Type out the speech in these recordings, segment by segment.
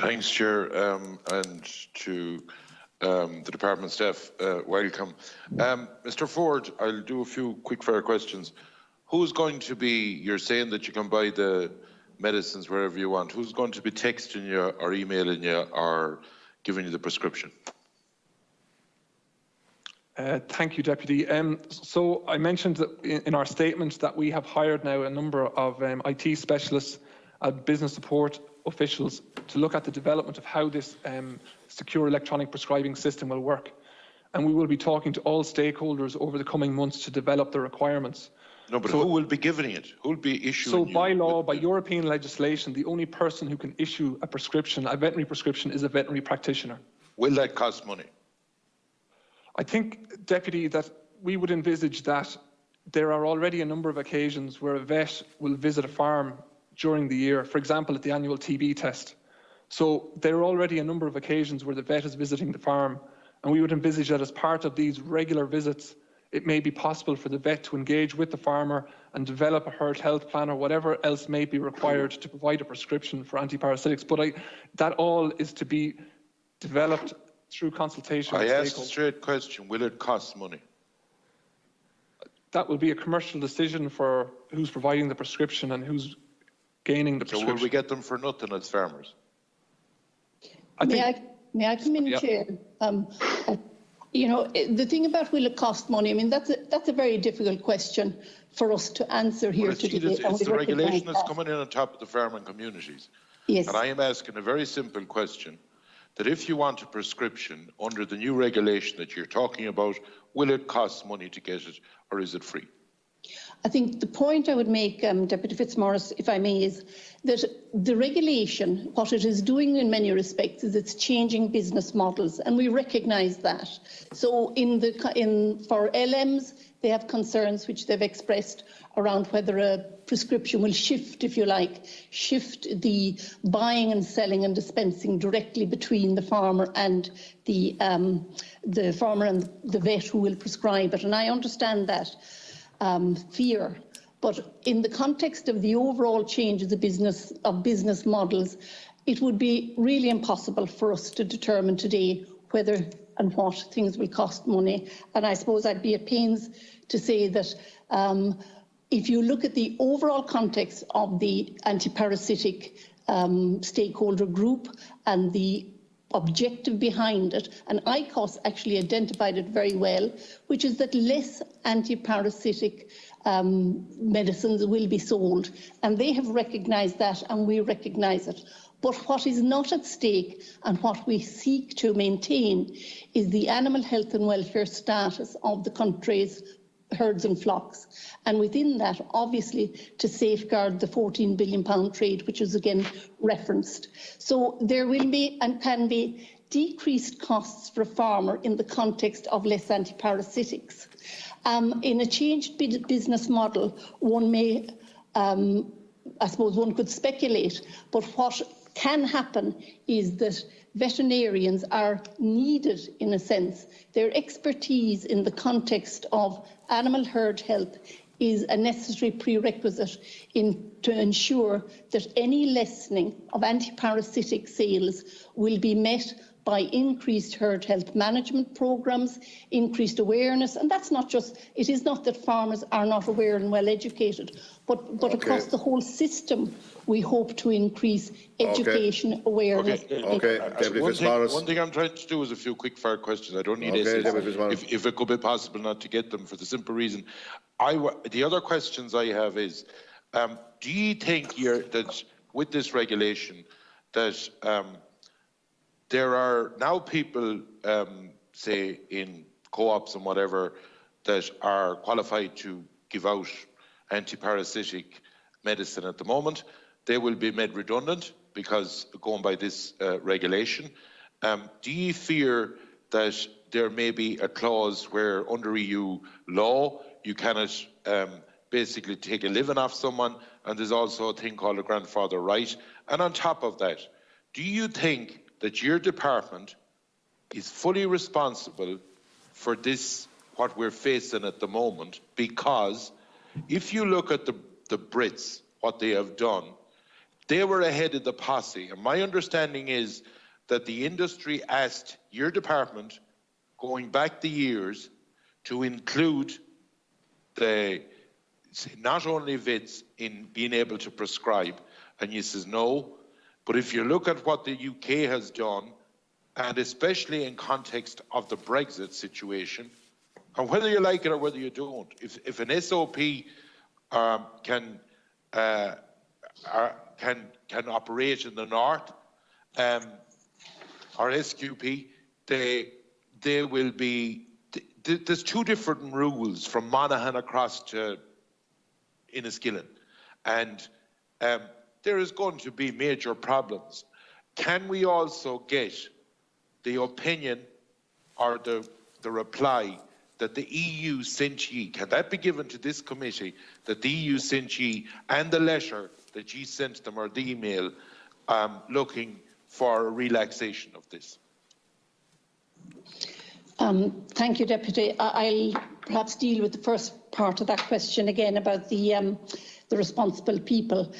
Thanks, Chair, and to the department staff, welcome. Mr. Ford, I'll do a few quick-fire questions. Who's going to be, you're saying that you can buy the medicines wherever you want, who's going to be texting you or emailing you or giving you the prescription? Thank you, Deputy. So I mentioned that in our statement that we have hired now a number of IT specialists and business support officials to look at the development of how this secure electronic prescribing system will work. And we will be talking to all stakeholders over the coming months to develop the requirements. No, but who will be giving it? Who will be issuing it? So by law, by European legislation, the only person who can issue a prescription, a veterinary prescription, is a veterinary practitioner. Will that cost money? I think, Deputy, that we would envisage that there are already a number of occasions where a vet will visit a farm during the year, for example, at the annual TB test. So there are already a number of occasions where the vet is visiting the farm, and we would envisage that as part of these regular visits, it may be possible for the vet to engage with the farmer and develop a herd health plan or whatever else may be required to provide a prescription for antiparasitics. But that all is to be developed through consultation with stakeholders. I asked a straight question, will it cost money? That will be a commercial decision for who's providing the prescription and who's gaining the prescription. So will we get them for nothing as farmers? May I come in, Chair? You know, the thing about will it cost money, I mean, that's a very difficult question for us to answer here today. It's the regulation that's coming in on top of the farming communities. Yes. And I am asking a very simple question, that if you want a prescription under the new regulation that you're talking about, will it cost money to get it or is it free? I think the point I would make, Deputy Fitzmaurice, if I may, is that the regulation, what it is doing in many respects is it's changing business models, and we recognise that. So for LMs, they have concerns which they've expressed around whether a prescription will shift, if you like, shift the buying and selling and dispensing directly between the farmer and the vet who will prescribe it. And I understand that fear, but in the context of the overall change of business models, it would be really impossible for us to determine today whether and what things will cost money. And I suppose I'd be at pains to say that if you look at the overall context of the antiparasitic stakeholder group and the objective behind it, and ICOS actually identified it very well, which is that less antiparasitic medicines will be sold, and they have recognised that, and we recognise it. But what is not at stake and what we seek to maintain is the animal health and welfare status of the country's herds and flocks, and within that, obviously, to safeguard the £14 billion trade, which is again referenced. So there will be and can be decreased costs for a farmer in the context of less antiparasitics. In a changed business model, one may, I suppose one could speculate, but what can happen is that veterinarians are needed, in a sense. Their expertise in the context of animal herd health is a necessary prerequisite to ensure that any lessening of antiparasitic sales will be met by increased herd health management programmes, increased awareness, and that's not just, it is not that farmers are not aware and well educated, but across the whole system we hope to increase education, awareness. One thing I'm trying to do is a few quick fire questions. I don't need essays, if it could be possible not to get them, for the simple reason. The other questions I have is, do you think that with this regulation that there are now people, say in co-ops and whatever, that are qualified to give out antiparasitic medicine at the moment? They will be made redundant because going by this regulation. Do you fear that there may be a clause where under EU law you cannot basically take a living off someone, and there's also a thing called a grandfather right? And on top of that, do you think that your department is fully responsible for this, what we're facing at the moment? Because if you look at the Brits, what they have done, they were ahead of the posse. And my understanding is that the industry asked your department, going back the years, to include not only vets in being able to prescribe. And you says no. But if you look at what the UK has done, and especially in context of the Brexit situation, and whether you like it or whether you don't, if an SOP can operate in the north, or SQP, they will be. There's two different rules from Monaghan across to Enniskillen, and there is going to be major problems. Can we also get the opinion or the reply that the EU sent ye? Can that be given to this committee, that the EU sent ye, and the letter that ye sent them, or the email, looking for a relaxation of this? Thank you, Deputy. I'll perhaps deal with the first part of that question again about the responsible people.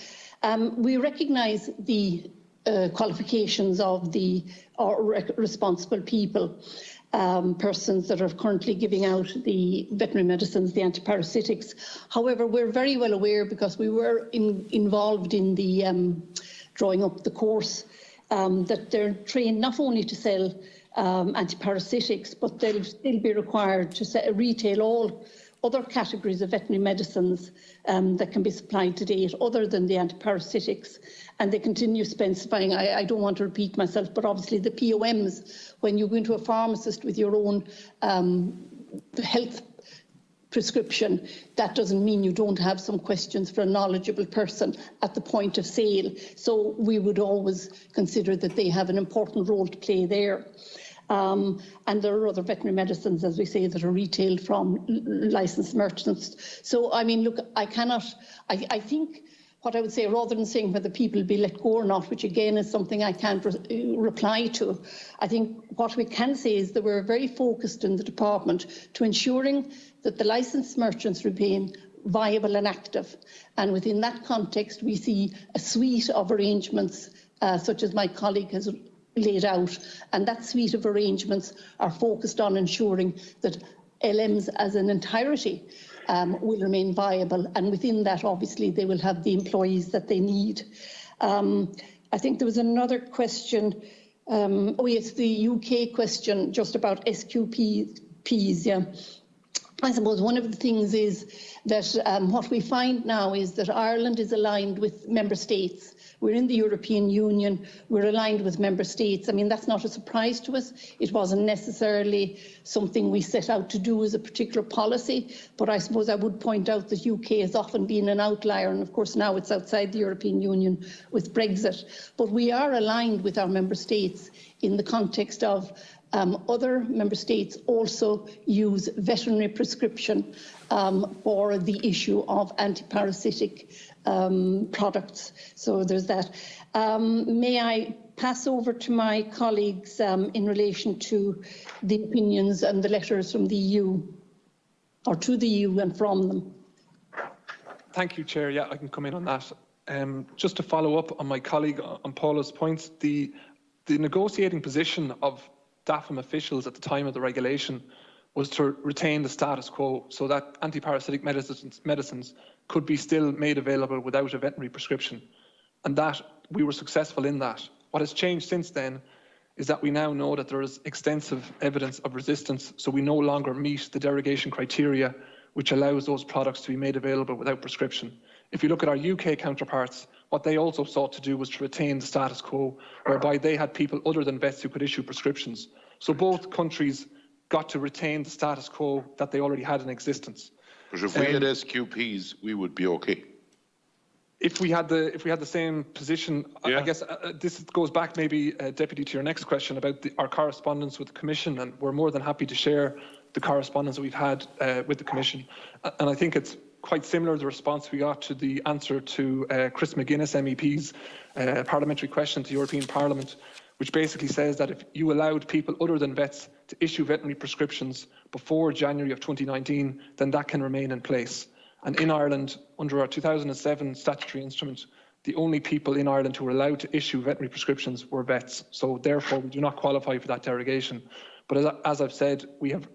We recognise the qualifications of the responsible people, persons that are currently giving out the veterinary medicines, the antiparasitics. However, we're very well aware, because we were involved in the drawing up the course, that they're trained not only to sell antiparasitics, but they'll still be required to retail all other categories of veterinary medicines that can be supplied to date, other than the antiparasitics. And they continue specifying, I don't want to repeat myself, but obviously the POMs, when you go into a pharmacist with your own health prescription, that doesn't mean you don't have some questions for a knowledgeable person at the point of sale. So we would always consider that they have an important role to play there. And there are other veterinary medicines, as we say, that are retailed from licensed merchants. So, I mean, look, I think what I would say, rather than saying whether people be let go or not, which again is something I can't reply to, I think what we can say is that we're very focused in the department to ensuring that the licensed merchants remain viable and active. And within that context, we see a suite of arrangements, such as my colleague has laid out, and that suite of arrangements are focused on ensuring that LMs as an entirety will remain viable, and within that, obviously, they will have the employees that they need. I think there was another question. Oh yes, the UK question just about SQPs. Yeah, I suppose one of the things is that what we find now is that Ireland is aligned with member states. We're in the European Union, we're aligned with member states. I mean, that's not a surprise to us. It wasn't necessarily something we set out to do as a particular policy, but I suppose I would point out that UK has often been an outlier, and of course now it's outside the European Union with Brexit. But we are aligned with our member states in the context of other member states also use veterinary prescription for the issue of antiparasitic products. So there's that. May I pass over to my colleagues in relation to the opinions and the letters from the EU, or to the EU and from them? Thank you, Chair. Yeah, I can come in on that. Just to follow up on my colleague on Paula's points, the negotiating position of DAFM officials at the time of the regulation was to retain the status quo, so that antiparasitic medicines could be still made available without a veterinary prescription, and that we were successful in that. What has changed since then is that we now know that there is extensive evidence of resistance, so we no longer meet the derogation criteria which allows those products to be made available without prescription. If you look at our UK counterparts, what they also sought to do was to retain the status quo, whereby they had people other than vets who could issue prescriptions. So both countries got to retain the status quo that they already had in existence. But if we had SQPs, we would be okay. If we had the same position, yeah. I guess this goes back maybe, Deputy, to your next question about our correspondence with the Commission, and we're more than happy to share the correspondence that we've had with the Commission. And I think it's quite similar, the response we got to the answer to Chris McGuinness MEP's parliamentary question to European Parliament, which basically says that if you allowed people other than vets to issue veterinary prescriptions before January of 2019, then that can remain in place. And in Ireland, under our 2007 statutory instrument, the only people in Ireland who were allowed to issue veterinary prescriptions were vets. So therefore, we do not qualify for that derogation. But as I've said, we have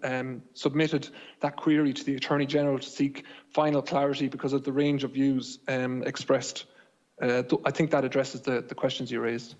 submitted that query to the Attorney General to seek final clarity because of the range of views expressed. I think that addresses the questions you raised.